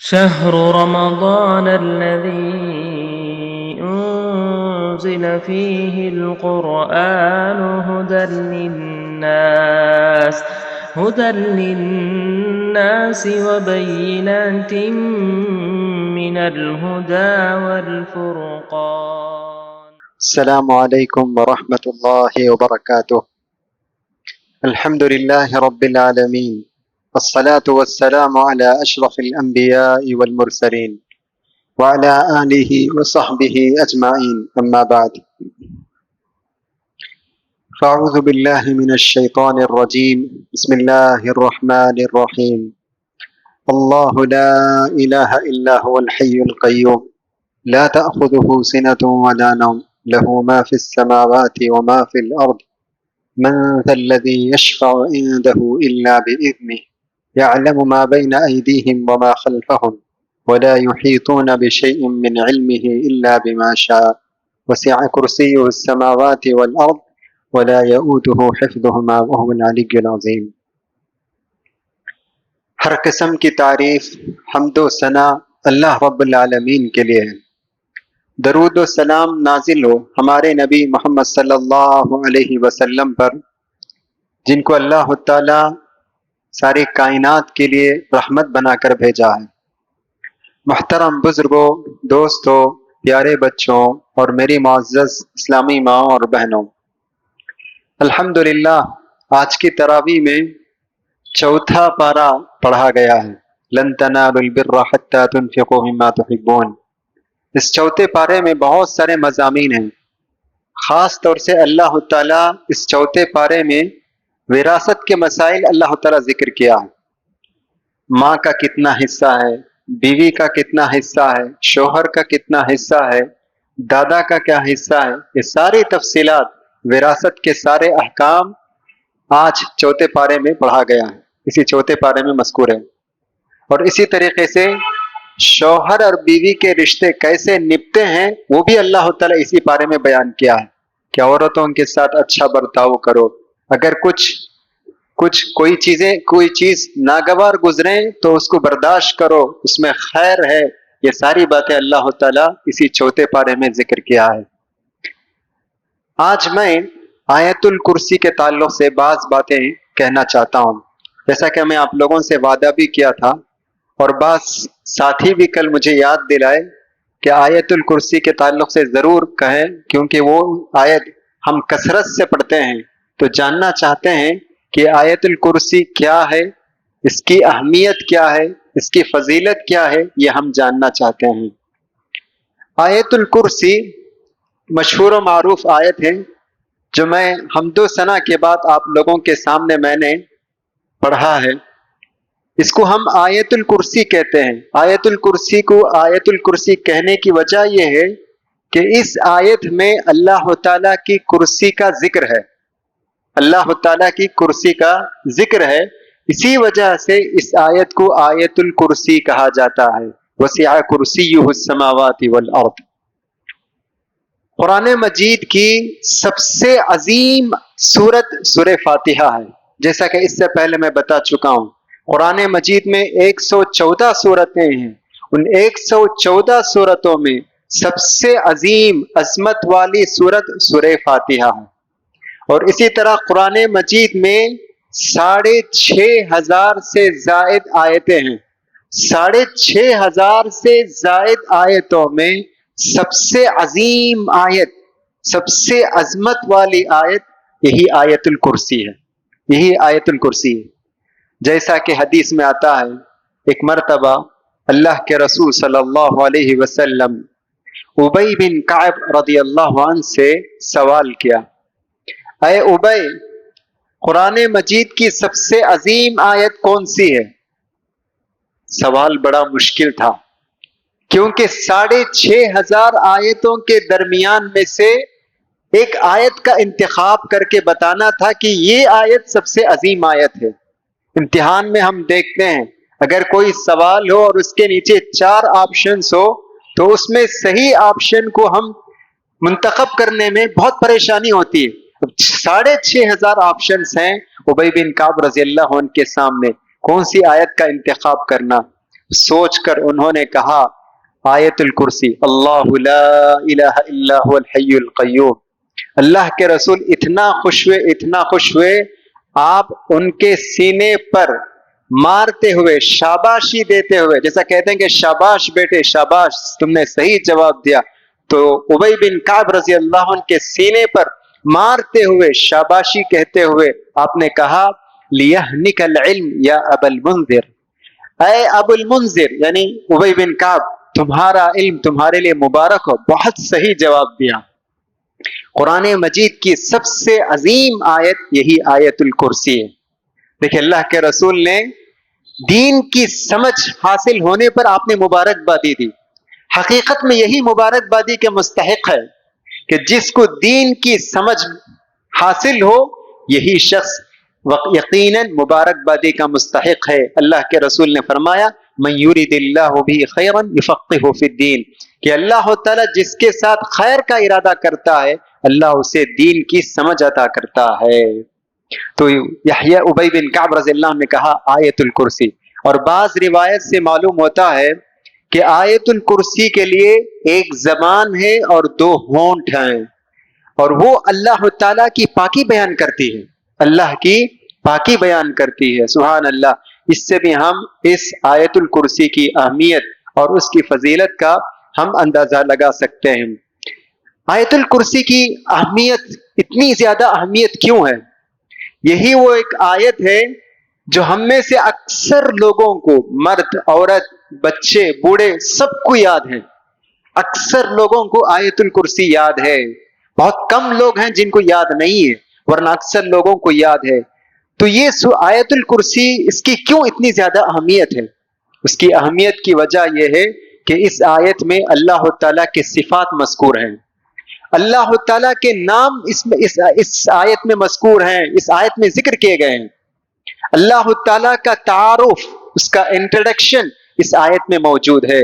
شهر رمضان الذي أنزل فيه القرآن هدى للناس وبينات من الهدى والفرقان. السلام عليكم ورحمة الله وبركاته. الحمد لله رب العالمين، والصلاة والسلام على أشرف الأنبياء والمرسلين وعلى آله وصحبه أجمعين، أما بعد، فأعوذ بالله من الشيطان الرجيم. بسم الله الرحمن الرحيم. الله لا إله إلا هو الحي القيوم لا تأخذه سنة ولا نوم له ما في السماوات وما في الأرض من ذا الذي يشفع عنده إلا بإذنه يعلم ما بين أيديهم وما خلفهم ولا يحيطون بشيء من علمه إلا بما شاء وسع كرسيه السماوات والأرض ولا يؤوده حفظهما وهو العلي العظيم. ہر قسم کی تعریف، حمد و ثنا اللہ رب العالمین کے لیے ہے۔ درود و سلام نازل ہو ہمارے نبی محمد صلی اللہ علیہ وسلم پر، جن کو اللہ تعالیٰ ساری کائنات کے لیے رحمت بنا کر بھیجا ہے۔ محترم بزرگوں، دوستوں، پیارے بچوں اور میری معزز اسلامی ماں اور بہنوں، الحمدللہ آج کی تراویح میں چوتھا پارہ پڑھا گیا ہے، لن تنالوا البر حتى تنفقوا مما تحبون۔ اس چوتھے پارے میں بہت سارے مضامین ہیں۔ خاص طور سے اللہ تعالیٰ اس چوتھے پارے میں وراثت کے مسائل اللہ تعالیٰ ذکر کیا ہے۔ ماں کا کتنا حصہ ہے، بیوی کا کتنا حصہ ہے، شوہر کا کتنا حصہ ہے، دادا کا کیا حصہ ہے، یہ ساری تفصیلات، وراثت کے سارے احکام آج چوتھے پارے میں پڑھا گیا ہے، اسی چوتھے پارے میں مذکور ہے۔ اور اسی طریقے سے شوہر اور بیوی کے رشتے کیسے نبھتے ہیں وہ بھی اللہ تعالیٰ اسی بارے میں بیان کیا ہے کہ عورتوں کے ساتھ اچھا برتاؤ کرو، اگر کوئی چیز ناگوار گزریں تو اس کو برداشت کرو، اس میں خیر ہے۔ یہ ساری باتیں اللہ تعالیٰ اسی چوتھے پارے میں ذکر کیا ہے۔ آج میں آیت الکرسی کے تعلق سے بعض باتیں کہنا چاہتا ہوں، جیسا کہ میں آپ لوگوں سے وعدہ بھی کیا تھا، اور بعض ساتھی بھی کل مجھے یاد دلائے کہ آیت الکرسی کے تعلق سے ضرور کہیں، کیونکہ وہ آیت ہم کثرت سے پڑھتے ہیں تو جاننا چاہتے ہیں کہ آیت الکرسی کیا ہے، اس کی اہمیت کیا ہے، اس کی فضیلت کیا ہے، یہ ہم جاننا چاہتے ہیں۔ آیت الکرسی مشہور و معروف آیت ہے جو میں حمد و ثنا کے بعد آپ لوگوں کے سامنے میں نے پڑھا ہے۔ اس کو ہم آیت الکرسی کہتے ہیں۔ آیت الکرسی کو آیت الکرسی کہنے کی وجہ یہ ہے کہ اس آیت میں اللہ تعالیٰ کی کرسی کا ذکر ہے، اللہ تعالیٰ کی کرسی کا ذکر ہے، اسی وجہ سے اس آیت کو آیت الکرسی کہا جاتا ہے۔ وسع کرسیہ السماوات والارض۔ قرآن مجید کی سب سے عظیم سورت سورہ فاتحہ ہے، جیسا کہ اس سے پہلے میں بتا چکا ہوں۔ قرآن مجید میں 114 سورتیں ہیں، ان 114 سورتوں میں سب سے عظیم عظمت والی سورت سورہ فاتحہ ہے۔ اور اسی طرح قرآن مجید میں 6,500 سے زائد آیتیں ہیں۔ 6,500 سے زائد آیتوں میں سب سے عظیم آیت، سب سے عظمت والی آیت یہی آیت الکرسی ہے، یہی آیت الکرسی ہے۔ جیسا کہ حدیث میں آتا ہے، ایک مرتبہ اللہ کے رسول صلی اللہ علیہ وسلم ابی بن کعب رضی اللہ عنہ سے سوال کیا، اے ابی، قرآن مجید کی سب سے عظیم آیت کون سی ہے؟ سوال بڑا مشکل تھا، کیونکہ 6,500 آیتوں کے درمیان میں سے ایک آیت کا انتخاب کر کے بتانا تھا کہ یہ آیت سب سے عظیم آیت ہے۔ امتحان میں ہم دیکھتے ہیں اگر کوئی سوال ہو اور اس کے نیچے 4 آپشنز ہو تو اس میں صحیح آپشن کو ہم منتخب کرنے میں بہت پریشانی ہوتی ہے۔ 6,500 آپشنز ہیں، ابی بن کعب رضی اللہ عنہ کے سامنے کون سی آیت کا انتخاب کرنا؟ سوچ کر انہوں نے کہا آیت الکرسی، اللہ لا الہ الا هو الحی القیوم۔ اللہ کے رسول اتنا خوش ہوئے، آپ ان کے سینے پر مارتے ہوئے، شاباشی دیتے ہوئے، جیسا کہتے ہیں کہ شاباش بیٹے شاباش، تم نے صحیح جواب دیا، تو ابی بن کعب رضی اللہ عنہ کے سینے پر مارتے ہوئے، شاباشی کہتے ہوئے آپ نے کہا لیہنک العلم یا ابا المنذر، اے ابو المنذر یعنی ابی بن کعب، تمہارا علم تمہارے لیے مبارک ہو، بہت صحیح جواب دیا۔ قرآن مجید کی سب سے عظیم آیت یہی آیت الکرسی ہے۔ دیکھیں اللہ کے رسول نے دین کی سمجھ حاصل ہونے پر آپ نے مبارکبادی دی۔ حقیقت میں یہی مبارکبادی کے مستحق ہے کہ جس کو دین کی سمجھ حاصل ہو، یہی شخص یقیناً مبارکبادی کا مستحق ہے۔ اللہ کے رسول نے فرمایا من یرید اللہ بہ خیرا یفقہہ فی الدین، کہ اللہ تعالیٰ جس کے ساتھ خیر کا ارادہ کرتا ہے اللہ اسے دین کی سمجھ عطا کرتا ہے۔ تو یحییٰ ابی بن کعب رضی اللہ عنہ نے کہا آیت الکرسی، اور بعض روایت سے معلوم ہوتا ہے کہ آیت الکرسی کے لیے ایک زبان ہے اور دو ہونٹ ہیں، اور وہ اللہ تعالیٰ کی پاکی بیان کرتی ہے، اللہ کی پاکی بیان کرتی ہے۔ سبحان اللہ، اس سے بھی ہم اس آیت الکرسی کی اہمیت اور اس کی فضیلت کا ہم اندازہ لگا سکتے ہیں۔ آیت الکرسی کی اہمیت، اتنی زیادہ اہمیت کیوں ہے؟ یہی وہ ایک آیت ہے جو ہم میں سے اکثر لوگوں کو، مرد عورت بچے بوڑھے سب کو یاد ہے۔ اکثر لوگوں کو آیت الکرسی یاد ہے، بہت کم لوگ ہیں جن کو یاد نہیں ہے، ورنہ اکثر لوگوں کو یاد ہے۔ تو یہ آیت الکرسی، اس کی کیوں اتنی زیادہ اہمیت ہے؟ اس کی اہمیت کی وجہ یہ ہے کہ اس آیت میں اللہ تعالیٰ کے صفات مذکور ہیں، اللہ تعالیٰ کے نام اس آیت میں مذکور ہیں، اس آیت میں ذکر کیے گئے ہیں۔ اللہ تعالیٰ کا تعارف، اس کا انٹروڈکشن اس آیت میں موجود ہے۔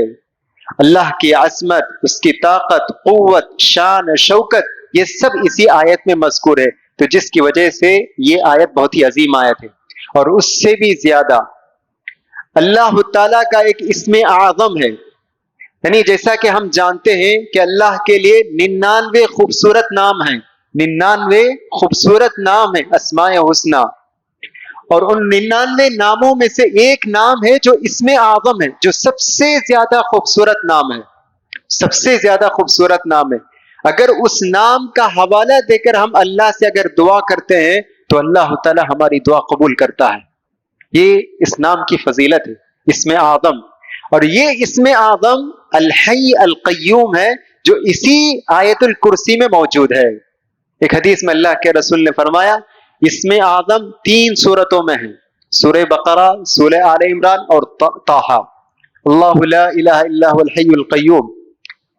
اللہ کی عظمت، اس کی طاقت، قوت، شان، شوکت، یہ سب اسی آیت میں مذکور ہے، تو جس کی وجہ سے یہ آیت بہت ہی عظیم آیت ہے۔ اور اس سے بھی زیادہ اللہ تعالیٰ کا ایک اسم اعظم ہے، یعنی جیسا کہ ہم جانتے ہیں کہ اللہ کے لیے 99 خوبصورت نام ہیں، 99 خوبصورت نام ہیں اسماء حسنی، اور ان 99 ناموں میں سے ایک نام ہے جو اسم اعظم ہے، جو سب سے زیادہ خوبصورت نام ہے، سب سے زیادہ خوبصورت نام ہے۔ اگر اس نام کا حوالہ دے کر ہم اللہ سے اگر دعا کرتے ہیں تو اللہ تعالیٰ ہماری دعا قبول کرتا ہے۔ یہ اس نام کی فضیلت ہے، اسم اعظم۔ اور یہ اسم اعظم الحی القیوم ہے جو اسی آیت الکرسی میں موجود ہے۔ ایک حدیث میں اللہ کے رسول نے فرمایا اسم اعظم 3 سورتوں میں ہے، سورہ بقرہ، سورہ آل عمران اور طٰہٰ۔ اللہ لا الہ الا هو الحی القیوم،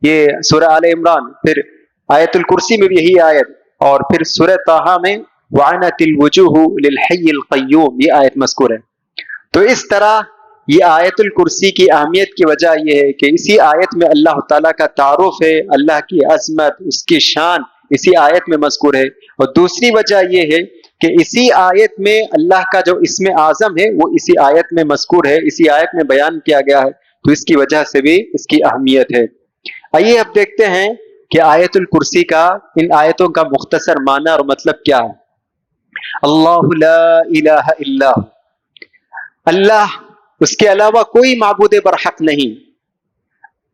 یہ سورہ آل عمران، پھر آیت الکرسی میں بھی یہی آیت، اور پھر سورہ طٰہٰ میں وعنت الوجوہ للحی القیوم، یہ آیت مذکور ہے۔ تو اس طرح یہ آیت الکرسی کی اہمیت کی وجہ یہ ہے کہ اسی آیت میں اللہ تعالیٰ کا تعارف ہے، اللہ کی عظمت، اس کی شان اسی آیت میں مذکور ہے۔ اور دوسری وجہ یہ ہے کہ اسی آیت میں اللہ کا جو اسم اعظم ہے وہ اسی آیت میں مذکور ہے، اسی آیت میں بیان کیا گیا ہے، تو اس کی وجہ سے بھی اس کی اہمیت ہے۔ آئیے اب دیکھتے ہیں کہ آیت الکرسی کا، ان آیتوں کا مختصر معنی اور مطلب کیا ہے۔ اللہ لا الہ الا ہو، اللہ، اس کے علاوہ کوئی معبود برحق نہیں۔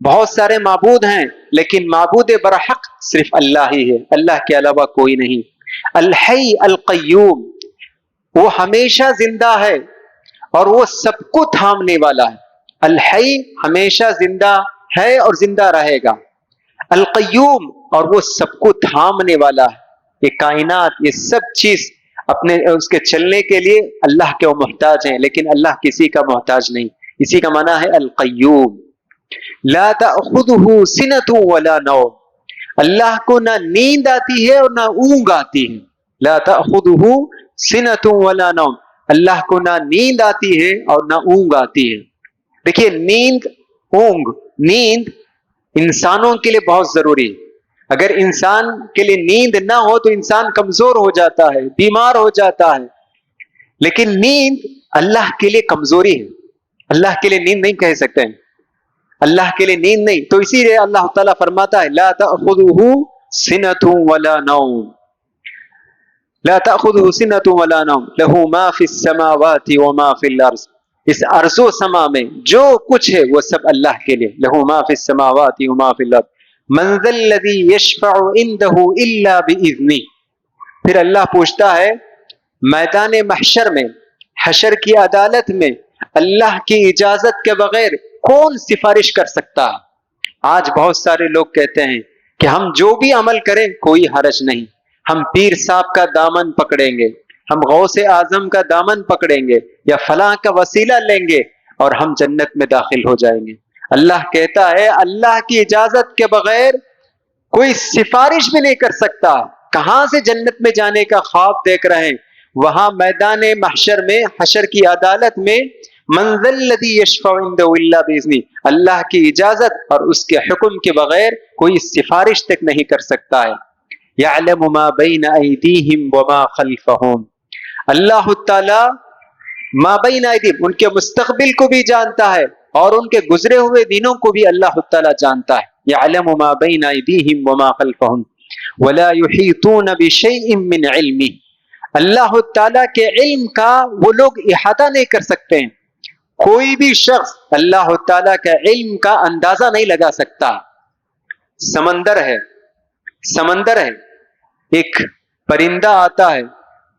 بہت سارے معبود ہیں لیکن معبود برحق صرف اللہ ہی ہے، اللہ کے علاوہ کوئی نہیں۔ الحی القیوم، وہ ہمیشہ زندہ ہے اور وہ سب کو تھامنے والا ہے۔ الحی ہمیشہ زندہ ہے اور زندہ رہے گا، القیوم، اور وہ سب کو تھامنے والا ہے۔ یہ کائنات، یہ سب چیز اپنے اس کے چلنے کے لیے اللہ کے وہ محتاج ہیں، لیکن اللہ کسی کا محتاج نہیں۔ اسی کا معنی ہے القیوم۔ لا تأخذہ سنۃ ولا نوم، اللہ کو نہ نیند آتی ہے اور نہ اونگ آتی ہے۔ لا تأخذہ سنۃ ولا نوم، اللہ کو نہ نیند آتی ہے اور نہ اونگ آتی ہے۔ دیکھیے نیند، اونگ، نیند انسانوں کے لیے بہت ضروری ہے۔ اگر انسان کے لیے نیند نہ ہو تو انسان کمزور ہو جاتا ہے، بیمار ہو جاتا ہے، لیکن نیند اللہ کے لیے کمزوری ہے۔ اللہ کے لیے نیند نہیں کہہ سکتے ہیں، اللہ کے لیے نیند نہیں. تو اسی لیے اللہ تعالیٰ فرماتا ہے لا تأخذہ سنۃ ولا نوم، لا تأخذہ سنۃ ولا نوم لہ ما فی السماوات وما فی الارض. اس ارض و سما میں جو کچھ ہے وہ سب اللہ کے لیے. لہ ما فی السماوات وما فی الارض من ذا الذی یشفع عنده الا باذنہ. پھر اللہ پوچھتا ہے میدان محشر میں، حشر کی عدالت میں، اللہ کی اجازت کے بغیر کون سفارش کر سکتا ہے؟ آج بہت سارے لوگ کہتے ہیں کہ ہم جو بھی عمل کریں کوئی حرج نہیں، ہم پیر صاحب کا دامن پکڑیں گے، ہم غوث اعظم کا دامن پکڑیں گے یا فلاں کا وسیلہ لیں گے اور ہم جنت میں داخل ہو جائیں گے. اللہ کہتا ہے اللہ کی اجازت کے بغیر کوئی سفارش بھی نہیں کر سکتا. کہاں سے جنت میں جانے کا خواب دیکھ رہے ہیں؟ وہاں میدان محشر میں، حشر کی عدالت میں من ذا الذی یشفع عنده الا باذنہ، اللہ کی اجازت اور اس کے حکم کے بغیر کوئی سفارش تک نہیں کر سکتا ہے. یعلم ما بین ایدیہم وما خلفہم، اللہ تعالی ما بین ایدیہم ان کے مستقبل کو بھی جانتا ہے اور ان کے گزرے ہوئے دنوں کو بھی اللہ تعالی جانتا ہے. یعلم ما بین ایدیہم وما خلفہم ولا یحیطون بشیء من علمہ، اللہ تعالی کے علم کا وہ لوگ احاطہ نہیں کر سکتے ہیں. کوئی بھی شخص اللہ تعالی کا علم کا اندازہ نہیں لگا سکتا. سمندر ہے، سمندر ہے، ایک پرندہ آتا ہے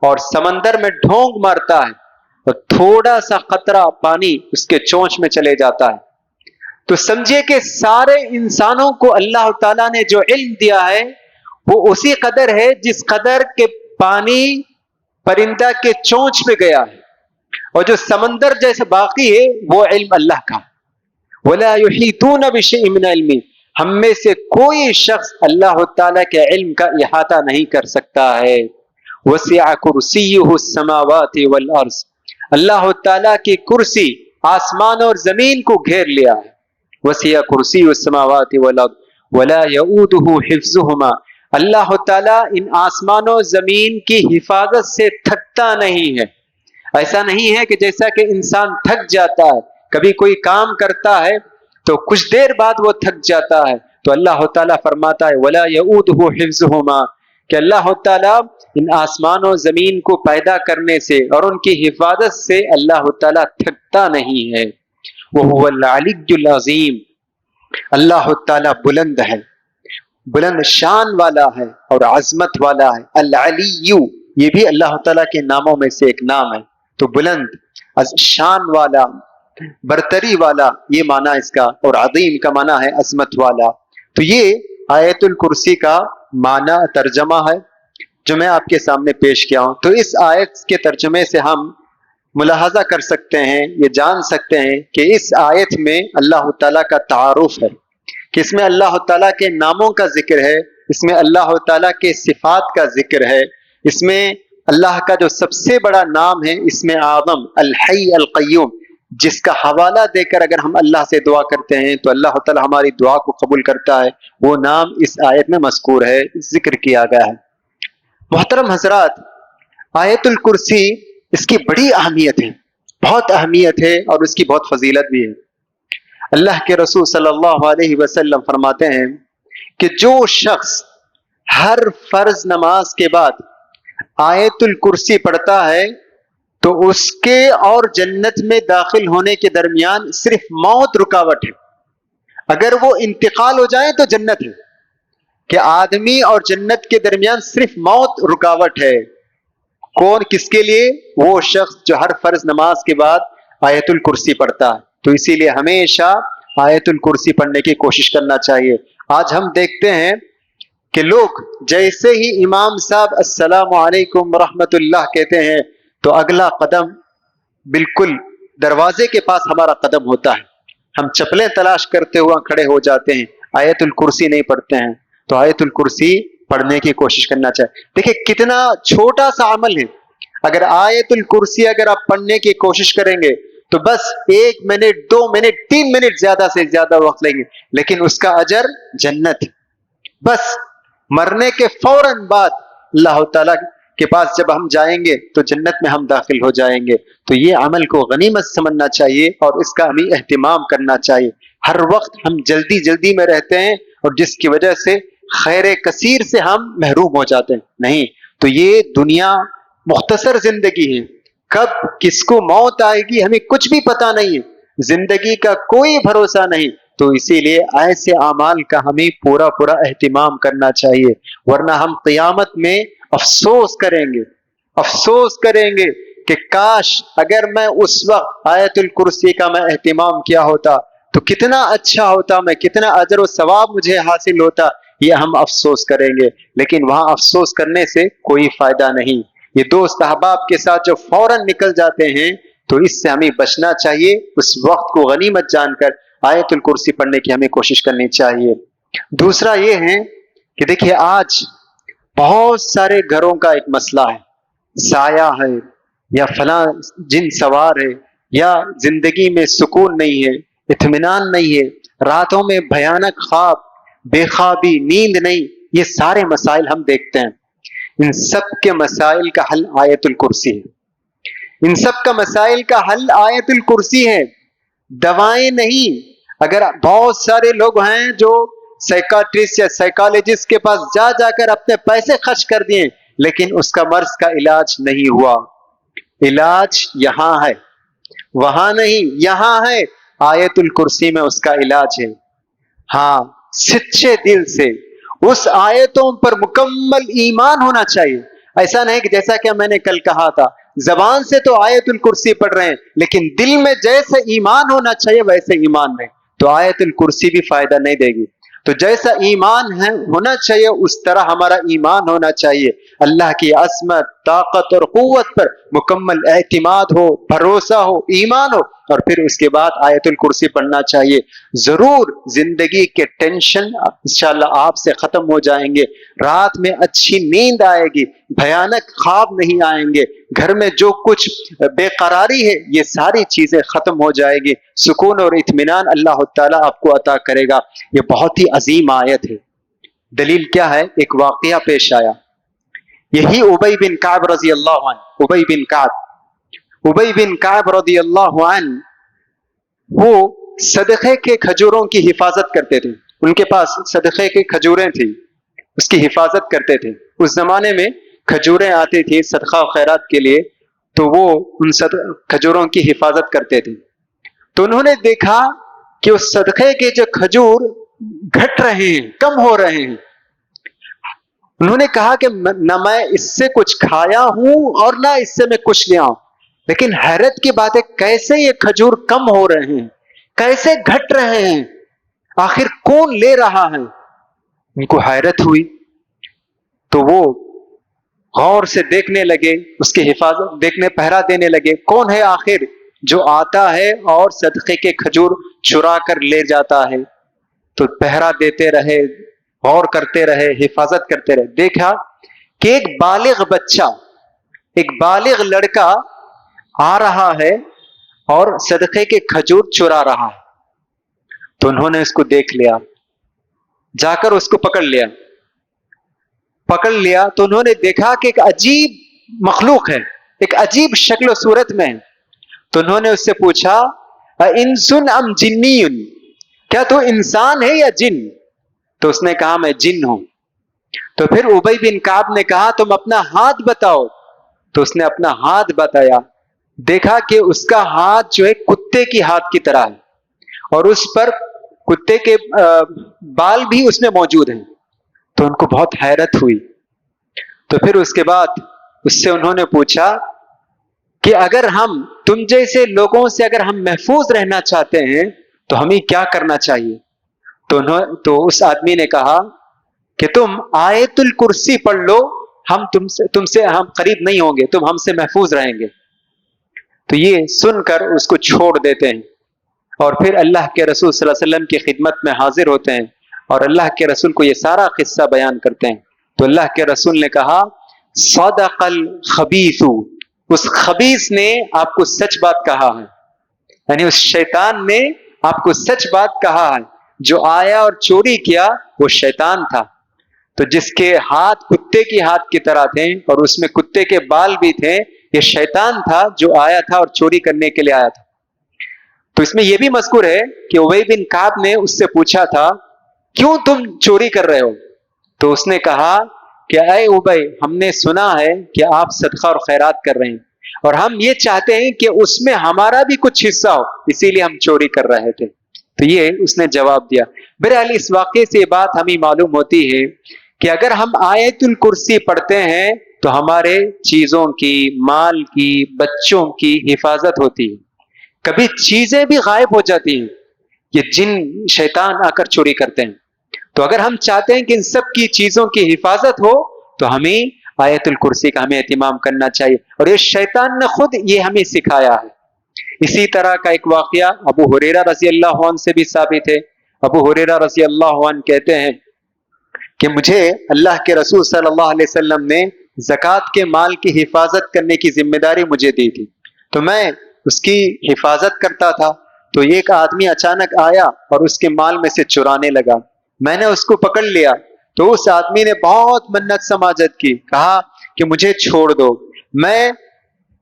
اور سمندر میں ڈھونک مارتا ہے اور تھوڑا سا قطرہ پانی اس کے چونچ میں چلے جاتا ہے. تو سمجھے کہ سارے انسانوں کو اللہ تعالیٰ نے جو علم دیا ہے وہ اسی قدر ہے جس قدر کے پانی پرندہ کے چونچ میں گیا ہے، اور جو سمندر جیسے باقی ہے وہ علم اللہ کا. وَلَا يُحِيطُونَ بِشَيْءٍ مِّنْ عِلْمِهِ، ہم میں سے کوئی شخص اللہ تعالیٰ کے علم کا احاطہ نہیں کر سکتا ہے. وَسِعَ كُرْسِيُّهُ السَّمَاوَاتِ وَالْأَرْضِ، اللہ تعالیٰ کی کرسی آسمان اور زمین کو گھیر لیا ہے. وَسِعَ كُرْسِيُّهُ السَّمَاوَاتِ وَالْأَرْضِ وَلَا يَئُودُهُ حِفْظُهُمَا، اللہ تعالیٰ ان آسمان و زمین کی حفاظت سے تھکتا نہیں ہے. ایسا نہیں ہے کہ جیسا کہ انسان تھک جاتا ہے، کبھی کوئی کام کرتا ہے تو کچھ دیر بعد وہ تھک جاتا ہے، تو اللہ تعالیٰ فرماتا ہے وَلَا يَئُودُهُ حِفْظُهُمَا، کہ اللہ تعالیٰ ان آسمان و زمین کو پیدا کرنے سے اور ان کی حفاظت سے اللہ تعالیٰ تھکتا نہیں ہے. وَهُوَ الْعَلِيُّ الْعَظِيمُ، اللہ تعالیٰ بلند ہے، بلند شان والا ہے اور عظمت والا ہے. العلی، یہ بھی اللہ تعالیٰ کے ناموں میں سے ایک نام ہے. تو بلند، شان والا، برتری والا، یہ معنی اس کا، اور عظیم کا معنی ہے عظمت والا. تو یہ آیت الکرسی کا معنی ترجمہ ہے جو میں آپ کے سامنے پیش کیا ہوں. تو اس آیت کے ترجمے سے ہم ملاحظہ کر سکتے ہیں، یہ جان سکتے ہیں کہ اس آیت میں اللہ تعالیٰ کا تعارف ہے، کہ اس میں اللہ تعالیٰ کے ناموں کا ذکر ہے، اس میں اللہ تعالیٰ کے صفات کا ذکر ہے، اس میں اللہ کا جو سب سے بڑا نام ہے اس میں اعظم الحی القیوم، جس کا حوالہ دے کر اگر ہم اللہ سے دعا کرتے ہیں تو اللہ تعالیٰ ہماری دعا کو قبول کرتا ہے، وہ نام اس آیت میں مذکور ہے، ذکر کیا گیا ہے. محترم حضرات، آیت الکرسی اس کی بڑی اہمیت ہے، بہت اہمیت ہے اور اس کی بہت فضیلت بھی ہے. اللہ کے رسول صلی اللہ علیہ وسلم فرماتے ہیں کہ جو شخص ہر فرض نماز کے بعد آیت الکرسی پڑھتا ہے تو اس کے اور جنت میں داخل ہونے کے درمیان صرف موت رکاوٹ ہے. اگر وہ انتقال ہو جائے تو جنت ہے، کہ آدمی اور جنت کے درمیان صرف موت رکاوٹ ہے. کون؟ کس کے لیے؟ وہ شخص جو ہر فرض نماز کے بعد آیت الکرسی پڑھتا ہے. تو اسی لیے ہمیشہ آیت الکرسی پڑھنے کی کوشش کرنا چاہیے. آج ہم دیکھتے ہیں کہ لوگ جیسے ہی امام صاحب السلام علیکم ورحمۃ اللہ کہتے ہیں تو اگلا قدم بالکل دروازے کے پاس ہمارا قدم ہوتا ہے، ہم چپلیں تلاش کرتے ہوئے کھڑے ہو جاتے ہیں، آیت الکرسی نہیں پڑھتے ہیں. تو آیت الکرسی پڑھنے کی کوشش کرنا چاہیے. دیکھیں کتنا چھوٹا سا عمل ہے، اگر آیت الکرسی اگر آپ پڑھنے کی کوشش کریں گے تو بس 1 منٹ 2 منٹ 3 منٹ زیادہ سے زیادہ وقت لیں گے، لیکن اس کا اجر جنت. بس مرنے کے فوراً بعد اللہ تعالیٰ کے پاس جب ہم جائیں گے تو جنت میں ہم داخل ہو جائیں گے. تو یہ عمل کو غنیمت سمجھنا چاہیے اور اس کا ہمیں اہتمام کرنا چاہیے. ہر وقت ہم جلدی جلدی میں رہتے ہیں اور جس کی وجہ سے خیر کثیر سے ہم محروم ہو جاتے ہیں. نہیں، تو یہ دنیا مختصر زندگی ہے، کب کس کو موت آئے گی ہمیں کچھ بھی پتہ نہیں ہے، زندگی کا کوئی بھروسہ نہیں. تو اسی لیے ایسے اعمال کا ہمیں پورا اہتمام کرنا چاہیے، ورنہ ہم قیامت میں افسوس کریں گے کہ کاش اگر میں اس وقت آیت الکرسی کا میں اہتمام کیا ہوتا تو کتنا اچھا ہوتا، میں کتنا اجر و ثواب مجھے حاصل ہوتا. یہ ہم افسوس کریں گے، لیکن وہاں افسوس کرنے سے کوئی فائدہ نہیں. یہ دوست احباب کے ساتھ جو فوراً نکل جاتے ہیں تو اس سے ہمیں بچنا چاہیے. اس وقت کو غنیمت جان کر آیت الکرسی پڑھنے کی ہمیں کوشش کرنی چاہیے. دوسرا یہ ہے کہ دیکھیے آج بہت سارے گھروں کا ایک مسئلہ ہے، سایہ ہے یا فلاں جن سوار ہے یا زندگی میں سکون نہیں ہے، اطمینان نہیں ہے، راتوں میں بھیانک خواب، بے خوابی، نیند نہیں، یہ سارے مسائل ہم دیکھتے ہیں. ان سب کے مسائل کا حل آیت الکرسی ہے. ان سب کا مسائل کا حل آیت الکرسی ہے، دوائیں نہیں. اگر بہت سارے لوگ ہیں جو سائیکاٹرسٹ یا سائیکالوجسٹ کے پاس جا کر اپنے پیسے خرچ کر دیے لیکن اس کا مرض کا علاج نہیں ہوا. علاج یہاں ہے، وہاں نہیں، یہاں ہے. آیت الکرسی میں اس کا علاج ہے. ہاں، سچے دل سے اس آیتوں پر مکمل ایمان ہونا چاہیے. ایسا نہیں کہ جیسا کہ میں نے کل کہا تھا، زبان سے تو آیت الکرسی پڑھ رہے ہیں لیکن دل میں جیسے ایمان ہونا چاہیے ویسے ایمان نہیں، تو آیت الکرسی بھی فائدہ نہیں دے گی. تو جیسا ایمان ہے ہونا چاہیے اس طرح ہمارا ایمان ہونا چاہیے. اللہ کی عظمت، طاقت اور قوت پر مکمل اعتماد ہو، بھروسہ ہو، ایمان ہو، اور پھر اس کے بعد آیت الکرسی پڑھنا چاہیے. ضرور زندگی کے ٹینشن انشاءاللہ آپ سے ختم ہو جائیں گے، رات میں اچھی نیند آئے گی، بھیانک خواب نہیں آئیں گے، گھر میں جو کچھ بے قراری ہے یہ ساری چیزیں ختم ہو جائے گی، سکون اور اطمینان اللہ تعالیٰ آپ کو عطا کرے گا. یہ بہت ہی عظیم آیت ہے. دلیل کیا ہے؟ ایک واقعہ پیش آیا. یہی ابی بن کعب رضی اللہ عنہ، ابی بن کعب رضی اللہ عنہ وہ صدقے کے کھجوروں کی حفاظت کرتے تھے. ان کے پاس صدقے کی کھجوریں تھیں، اس کی حفاظت کرتے تھے. اس زمانے میں کھجوریں آتی تھی صدقہ و خیرات کے لیے، تو وہ ان کھجوروں کی حفاظت کرتے تھے. تو انہوں نے دیکھا کہ اس صدقے کے جو کھجور گھٹ رہے ہیں، کم ہو رہے ہیں. انہوں نے کہا کہ نہ میں اس سے کچھ کھایا ہوں اور نہ اس سے میں کچھ لیا ہوں، لیکن حیرت کی بات ہے کیسے یہ کھجور کم ہو رہے ہیں، کیسے گھٹ رہے ہیں، آخر کون لے رہا ہے؟ ان کو حیرت ہوئی تو وہ غور سے دیکھنے لگے، اس کی حفاظت دیکھنے، پہرا دینے لگے، کون ہے آخر جو آتا ہے اور صدقے کے کھجور چرا کر لے جاتا ہے. تو پہرا دیتے رہے، غور کرتے رہے، حفاظت کرتے رہے. دیکھا کہ ایک بالغ بچہ، ایک بالغ لڑکا آ رہا ہے اور صدقے کے کھجور چرا رہا ہے. تو انہوں نے اس کو دیکھ لیا، جا کر اس کو پکڑ لیا تو انہوں نے دیکھا کہ ایک عجیب مخلوق ہے، ایک عجیب شکل و صورت میں ہے. تو انہوں نے اس سے پوچھا انسن ام جنی، کیا تو انسان ہے یا جن؟ تو اس نے کہا میں جن ہوں. تو پھر ابی بن کعب نے کہا تم اپنا ہاتھ بتاؤ. تو اس نے اپنا ہاتھ بتایا. دیکھا کہ اس کا ہاتھ جو ہے کتے کی ہاتھ کی طرح ہے اور اس پر کتے کے بال بھی اس میں موجود ہیں. تو ان کو بہت حیرت ہوئی. تو پھر اس کے بعد اس سے انہوں نے پوچھا کہ اگر ہم تم جیسے لوگوں سے اگر ہم محفوظ رہنا چاہتے ہیں تو ہمیں کیا کرنا چاہیے؟ تو اس آدمی نے کہا کہ تم آیت الکرسی پڑھ لو، ہم تم سے ہم قریب نہیں ہوں گے، تم ہم سے محفوظ رہیں گے. تو یہ سن کر اس کو چھوڑ دیتے ہیں اور پھر اللہ کے رسول صلی اللہ علیہ وسلم کی خدمت میں حاضر ہوتے ہیں اور اللہ کے رسول کو یہ سارا قصہ بیان کرتے ہیں. تو اللہ کے رسول نے کہا صدق الخبیث، اس خبیث نے آپ کو سچ بات کہا ہے، یعنی اس شیطان نے آپ کو سچ بات کہا ہے. جو آیا اور چوری کیا وہ شیطان تھا، تو جس کے ہاتھ کتے کی ہاتھ کی طرح تھے اور اس میں کتے کے بال بھی تھے، یہ شیطان تھا جو آیا تھا اور چوری کرنے کے لیے آیا تھا۔ تو اس میں یہ بھی مذکور ہے کہ ابی بن کعب نے اس سے پوچھا تھا کیوں تم چوری کر رہے ہو؟ تو اس نے کہا کہ اے ابی، ہم نے سنا ہے کہ آپ صدقہ اور خیرات کر رہے ہیں اور ہم یہ چاہتے ہیں کہ اس میں ہمارا بھی کچھ حصہ ہو، اسی لیے ہم چوری کر رہے تھے۔ تو یہ اس نے جواب دیا۔ بہرحال اس واقعے سے یہ بات ہمیں معلوم ہوتی ہے کہ اگر ہم آیت الکرسی پڑھتے ہیں تو ہمارے چیزوں کی، مال کی، بچوں کی حفاظت ہوتی ہے۔ کبھی چیزیں بھی غائب ہو جاتی ہیں، یہ جن شیطان آ کر چوری کرتے ہیں۔ تو اگر ہم چاہتے ہیں کہ ان سب کی چیزوں کی حفاظت ہو تو ہمیں آیت الکرسی کا ہمیں اہتمام کرنا چاہیے، اور یہ شیطان نے خود یہ ہمیں سکھایا ہے۔ اسی طرح کا ایک واقعہ ابو ہریرہ رضی اللہ عنہ سے بھی ثابت ہے۔ ابو ہریرہ رضی اللہ عنہ کہتے ہیں کہ مجھے اللہ کے رسول صلی اللہ علیہ وسلم نے زکوٰۃ کے مال کی حفاظت کرنے کی ذمہ داری مجھے دی تھی، تو میں اس کی حفاظت کرتا تھا۔ تو ایک آدمی اچانک آیا اور اس کے مال میں سے چرانے لگا، میں نے اس کو پکڑ لیا۔ تو اس آدمی نے بہت منت سماجت کی، کہا کہ مجھے چھوڑ دو، میں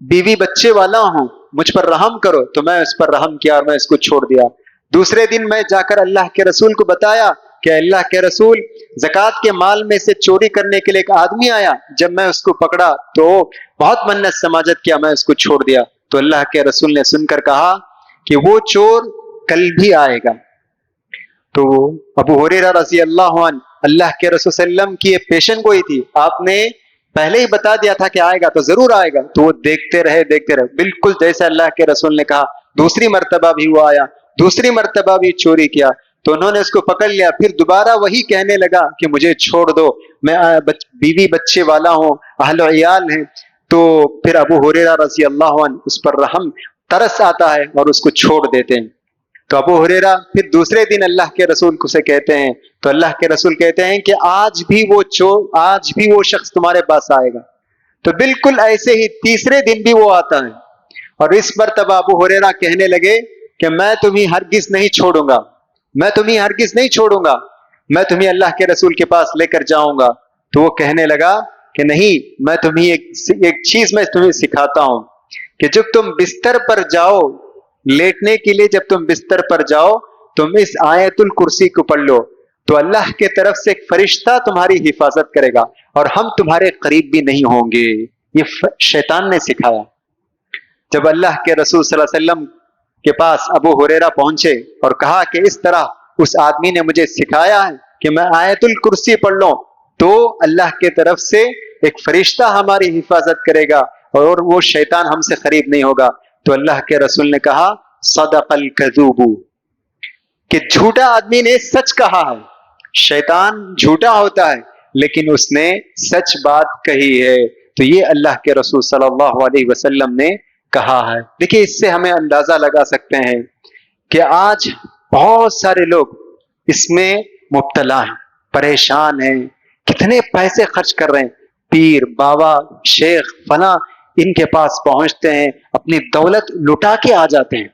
بیوی بچے والا ہوں، مجھ پر رحم کرو۔ تو میں اس پر رحم کیا اور میں اس کو چھوڑ دیا۔ دوسرے دن میں جا کر اللہ کے رسول کو بتایا کہ اللہ کے رسول، زکوٰۃ کے مال میں سے چوری کرنے کے لیے ایک آدمی آیا، جب میں اس کو پکڑا تو بہت منت سماجت کیا، میں اس کو چھوڑ دیا۔ تو اللہ کے رسول نے سن کر کہا کہ وہ چور کل بھی آئے گا۔ تو ابو ہریرہ رضی اللہ عنہ، اللہ کے رسول صلی اللہ علیہ وسلم کی یہ پیشن گوئی تھی، آپ نے پہلے ہی بتا دیا تھا کہ آئے گا تو ضرور آئے گا۔ تو وہ دیکھتے رہے بالکل جیسے اللہ کے رسول نے کہا۔ دوسری مرتبہ بھی وہ آیا، دوسری مرتبہ بھی چوری کیا، تو انہوں نے اس کو پکڑ لیا۔ پھر دوبارہ وہی کہنے لگا کہ مجھے چھوڑ دو، میں بیوی بچے والا ہوں، اہل و عیال ہیں۔ تو پھر ابو ہریرہ رضی اللہ عنہ اس پر رحم ترس آتا ہے اور اس کو چھوڑ دیتے ہیں۔ تو ابو ہریرہ پھر دوسرے دن اللہ کے رسول کو سے کہتے ہیں، تو اللہ کے رسول کہتے ہیں کہ آج بھی وہ شخص تمہارے پاس آئے گا۔ تو بالکل ایسے ہی تیسرے دن بھی وہ آتا ہے، اور اس مرتبہ ابو ہریرہ کہنے لگے کہ میں تمہیں ہرگز نہیں چھوڑوں گا، میں تمہیں ہرگز نہیں چھوڑوں گا، میں تمہیں اللہ کے رسول کے پاس لے کر جاؤں گا۔ تو وہ کہنے لگا کہ نہیں، میں تمہیں ایک چیز میں تمہیں سکھاتا ہوں کہ جب تم بستر پر جاؤ، لیٹنے کے لیے جب تم بستر پر جاؤ، تم اس آیت الکرسی کو پڑھ لو، تو اللہ کے طرف سے ایک فرشتہ تمہاری حفاظت کرے گا اور ہم تمہارے قریب بھی نہیں ہوں گے۔ یہ شیطان نے سکھایا۔ جب اللہ کے رسول صلی اللہ علیہ وسلم کے پاس ابو ہریرہ پہنچے اور کہا کہ اس طرح اس آدمی نے مجھے سکھایا ہے کہ میں آیت الکرسی پڑھ لوں تو اللہ کے طرف سے ایک فرشتہ ہماری حفاظت کرے گا اور وہ شیطان ہم سے قریب نہیں ہوگا۔ تو اللہ کے رسول نے کہا صدق الکذوب، کہ جھوٹا آدمی نے سچ کہا ہے۔ شیطان جھوٹا ہوتا ہے لیکن اس نے سچ بات کہی ہے۔ تو یہ اللہ کے رسول صلی اللہ علیہ وسلم نے کہا ہے۔ دیکھیے اس سے ہمیں اندازہ لگا سکتے ہیں کہ آج بہت سارے لوگ اس میں مبتلا ہیں، پریشان ہیں، کتنے پیسے خرچ کر رہے ہیں، پیر بابا شیخ فلاں ان کے پاس پہنچتے ہیں، اپنی دولت لٹا کے آ جاتے ہیں۔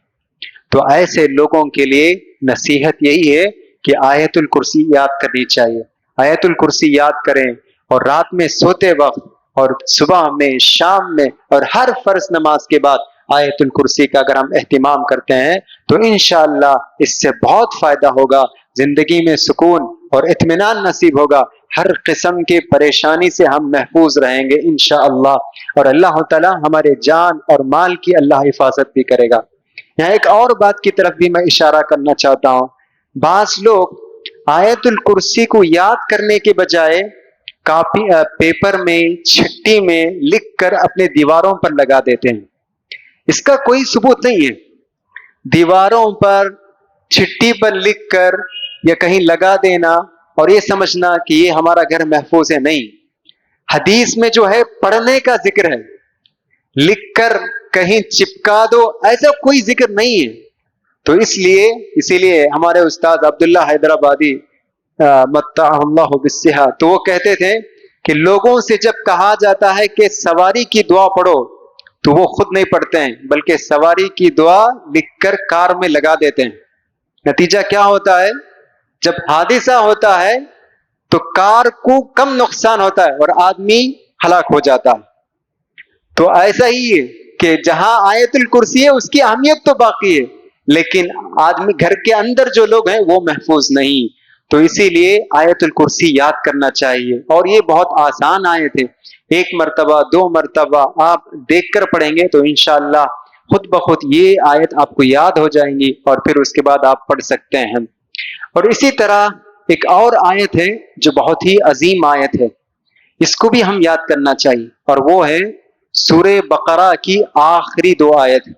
تو ایسے لوگوں کے لیے نصیحت یہی ہے کہ آیت الکرسی یاد کرنی چاہیے۔ آیت الکرسی یاد کریں، اور رات میں سوتے وقت اور صبح میں، شام میں، اور ہر فرض نماز کے بعد آیت الکرسی کا اگر ہم اہتمام کرتے ہیں تو انشاءاللہ اس سے بہت فائدہ ہوگا، زندگی میں سکون اور اطمینان نصیب ہوگا، ہر قسم کی پریشانی سے ہم محفوظ رہیں گے انشاءاللہ، اور اللہ تعالی ہمارے جان اور مال کی اللہ حفاظت بھی کرے گا۔ یہاں ایک اور بات کی طرف بھی میں اشارہ کرنا چاہتا ہوں، بعض لوگ آیت الکرسی کو یاد کرنے کے بجائے کاپی پیپر میں چھٹی میں لکھ کر اپنے دیواروں پر لگا دیتے ہیں۔ اس کا کوئی ثبوت نہیں ہے۔ دیواروں پر چھٹی پر لکھ کر یا کہیں لگا دینا اور یہ سمجھنا کہ یہ ہمارا گھر محفوظ ہے، نہیں۔ حدیث میں جو ہے پڑھنے کا ذکر ہے، لکھ کر کہیں چپکا دو ایسا کوئی ذکر نہیں ہے۔ تو اسی لیے ہمارے استاد عبداللہ حیدرآبادی متعہ اللہ بالصحہ، تو وہ کہتے تھے کہ لوگوں سے جب کہا جاتا ہے کہ سواری کی دعا پڑھو تو وہ خود نہیں پڑھتے ہیں بلکہ سواری کی دعا لکھ کر کار میں لگا دیتے ہیں۔ نتیجہ کیا ہوتا ہے؟ جب حادثہ ہوتا ہے تو کار کو کم نقصان ہوتا ہے اور آدمی ہلاک ہو جاتا ہے. تو ایسا ہی ہے کہ جہاں آیت الکرسی ہے اس کی اہمیت تو باقی ہے، لیکن آدمی گھر کے اندر جو لوگ ہیں وہ محفوظ نہیں. تو اسی لیے آیت الکرسی یاد کرنا چاہیے، اور یہ بہت آسان آیت ہے. ایک مرتبہ 2 مرتبہ آپ دیکھ کر پڑھیں گے تو انشاءاللہ خود بخود یہ آیت آپ کو یاد ہو جائیں گی، اور پھر اس کے بعد آپ پڑھ سکتے ہیں. اور اسی طرح ایک اور آیت ہے جو بہت ہی عظیم آیت ہے، اس کو بھی ہم یاد کرنا چاہیے، اور وہ ہے سورہ بقرہ کی آخری 2 آیت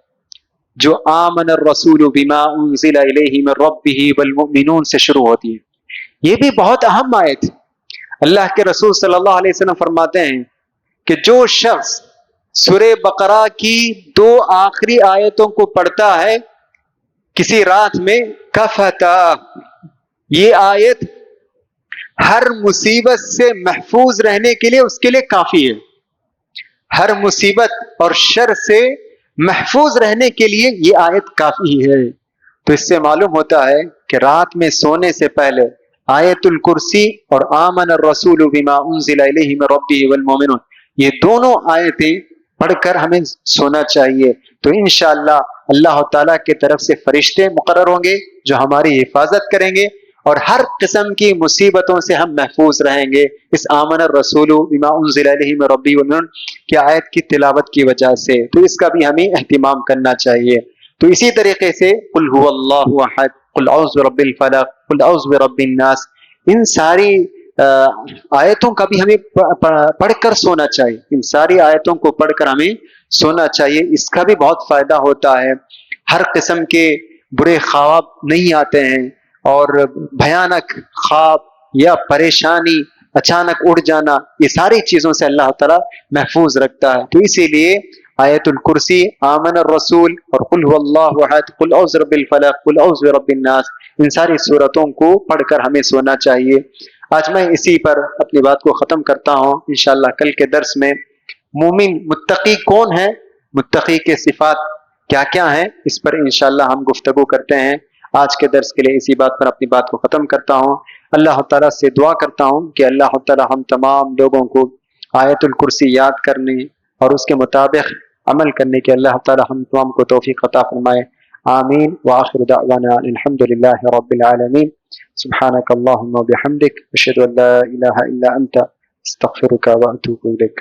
جو آمن الرسول بما انزل الیہ من ربہ والمؤمنون سے شروع ہوتی ہے. یہ بھی بہت اہم آیت ہے. اللہ کے رسول صلی اللہ علیہ وسلم فرماتے ہیں کہ جو شخص سورہ بقرہ کی 2 آخری آیتوں کو پڑھتا ہے کسی رات میں، کفتا، یہ آیت ہر مصیبت سے محفوظ رہنے کے لیے اس کے لیے کافی ہے. ہر مصیبت اور شر سے محفوظ رہنے کے لیے یہ آیت کافی ہے. تو اس سے معلوم ہوتا ہے کہ رات میں سونے سے پہلے آیت الکرسی اور آمن الرسول بما انزل الیہ من ربہ والمؤمنون، یہ دونوں آیتیں پڑھ کر ہمیں سونا چاہیے. تو انشاءاللہ اللہ تعالیٰ کی طرف سے فرشتے مقرر ہوں گے جو ہماری حفاظت کریں گے، اور ہر قسم کی مصیبتوں سے ہم محفوظ رہیں گے اس آمن الرسول بما انزل الیہ من ربہ والمؤمنون کی آیت کی تلاوت کی وجہ سے. تو اس کا بھی ہمیں اہتمام کرنا چاہیے. تو اسی طریقے سے قل هو اللہ احد، قل اعوذ برب الفلق، قل اعوذ برب الناس، ان ساری آیتوں کا بھی ہمیں پڑھ کر سونا چاہیے. ان ساری آیتوں کو پڑھ کر ہمیں سونا چاہیے. اس کا بھی بہت فائدہ ہوتا ہے. ہر قسم کے برے خواب نہیں آتے ہیں، اور بھیانک خواب یا پریشانی، اچانک اڑ جانا، یہ ساری چیزوں سے اللہ تعالیٰ محفوظ رکھتا ہے. تو اسی لیے آیت الکرسی، آمن الرسول اور قل هو اللہ احد، قل اعوذ برب الفلق، قل اعوذ برب الناس، ان ساری صورتوں کو پڑھ کر ہمیں سونا چاہیے. آج میں اسی پر اپنی بات کو ختم کرتا ہوں. انشاءاللہ کل کے درس میں مومن متقی کون ہے، متقی کے صفات کیا کیا ہیں، اس پر انشاءاللہ ہم گفتگو کرتے ہیں. آج کے درس کے لیے اسی بات پر اپنی بات کو ختم کرتا ہوں. اللہ تعالیٰ سے دعا کرتا ہوں کہ اللہ تعالیٰ ہم تمام لوگوں کو آیت الکرسی یاد کرنے اور اس کے مطابق عمل کرنے کے اللہ تعالیٰ ہم تمام کو توفیق عطا فرمائے. آمین. وآخر دعوانا الحمد للہ رب العالمین. سبحانک اللہم و بحمدک، اشہد ان لا الہ الا انت، استغفرک و اتوب الیک.